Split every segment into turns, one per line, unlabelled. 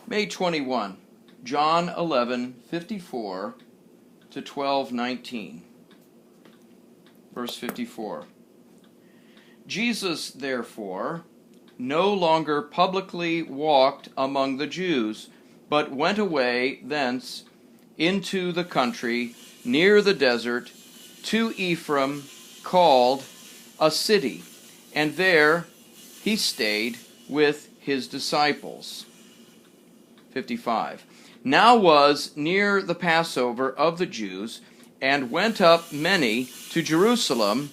May 21, John 11:54 to 12:19. Verse 54. Jesus, therefore, no longer publicly walked among the Jews, but went away thence into the country near the desert to Ephraim, called a city, and there he stayed with his disciples. 55. Now was near the Passover of the Jews, and went up many to Jerusalem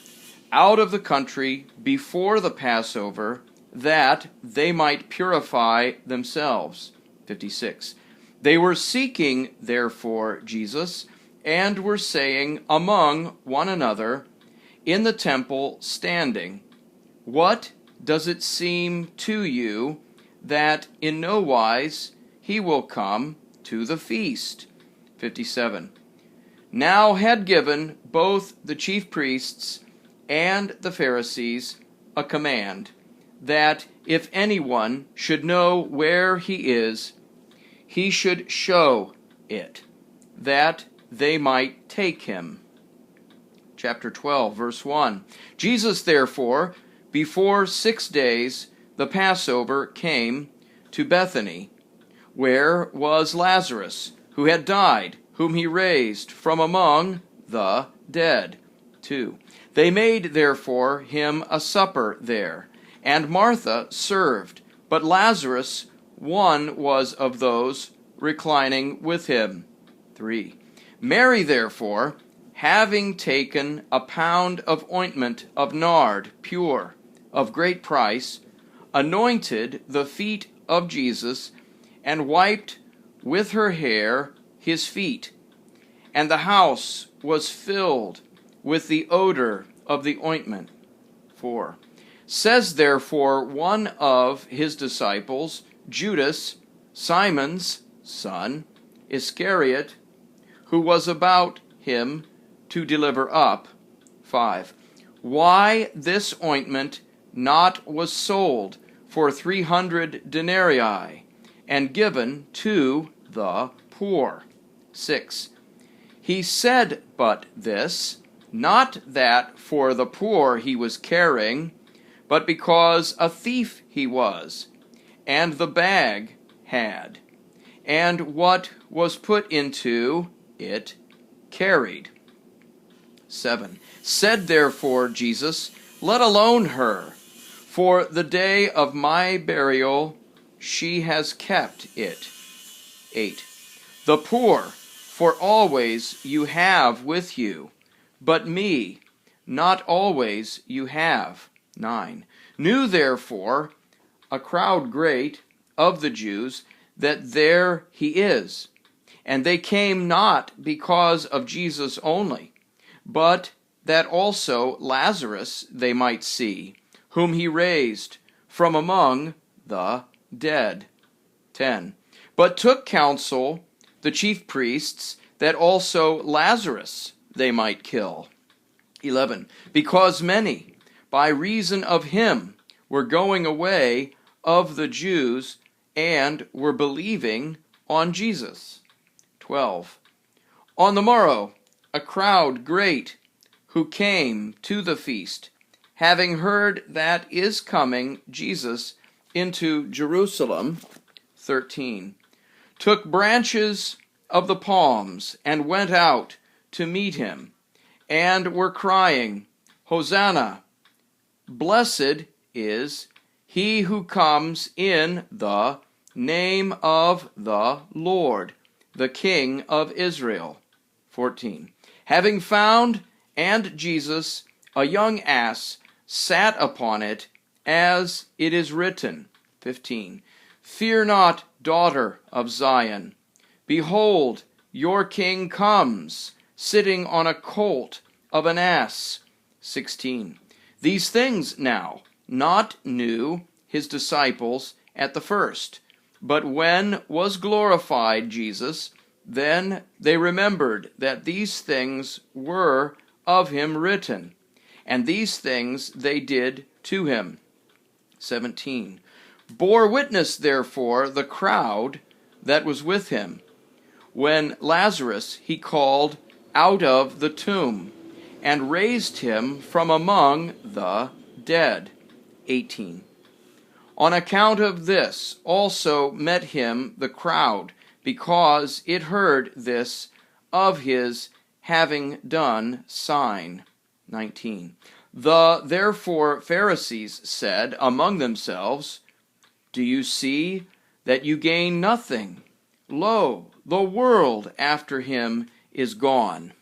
out of the country before the Passover, that they might purify themselves. 56. They were seeking, therefore, Jesus, and were saying among one another in the temple standing, What does it seem to you that in no wise he will come to the feast? 57. Now had given both the chief priests and the Pharisees a command, that if anyone should know where he is, he should show it, that they might take him. Chapter 12, verse 1. Jesus, therefore, before 6 days, the Passover came to Bethany, where was Lazarus, who had died, whom he raised from among the dead. 2. They made, therefore, him a supper there, and Martha served, but Lazarus one was of those reclining with him. 3. Mary, therefore, having taken a pound of ointment of nard, pure, of great price, anointed the feet of Jesus, and wiped with her hair his feet. And the house was filled with the odor of the ointment. 4. Says therefore one of his disciples, Judas, Simon's son, Iscariot, who was about him to deliver up. 5. Why this ointment not was sold for 300 denarii, and given to the poor. 6. He said but this, not that for the poor he was caring, but because a thief he was, and the bag had, and what was put into it carried. 7. Said therefore Jesus, Let alone her, for the day of my burial she has kept it. 8. The poor, for always you have with you, but me not always you have. 9. Knew therefore a crowd great of the Jews that there he is, and they came not because of Jesus only, but that also Lazarus they might see, whom he raised from among the dead. 10. But took counsel the chief priests that also Lazarus they might kill. 11. Because many, by reason of him, were going away of the Jews, and were believing on Jesus. 12. On the morrow, a crowd great, who came to the feast, having heard that is coming Jesus into Jerusalem. 13. Took branches of the palms, and went out to meet him, and were crying, Hosanna! Blessed is he who comes in the name of the Lord, the King of Israel. 14. Having found, and Jesus, a young ass, sat upon it, as it is written. 15. Fear not, daughter of Zion. Behold, your king comes, sitting on a colt of an ass. 16. These things now not knew his disciples at the first, but when was glorified Jesus, then they remembered that these things were of him written, and these things they did to him. 17. Bore witness, therefore, the crowd that was with him, when Lazarus he called out of the tomb, and raised him from among the dead. 18. On account of this also met him the crowd, because it heard this of his having done sign. 19. Therefore Pharisees said among themselves, Do you see that you gain nothing? Lo, the world after him is gone.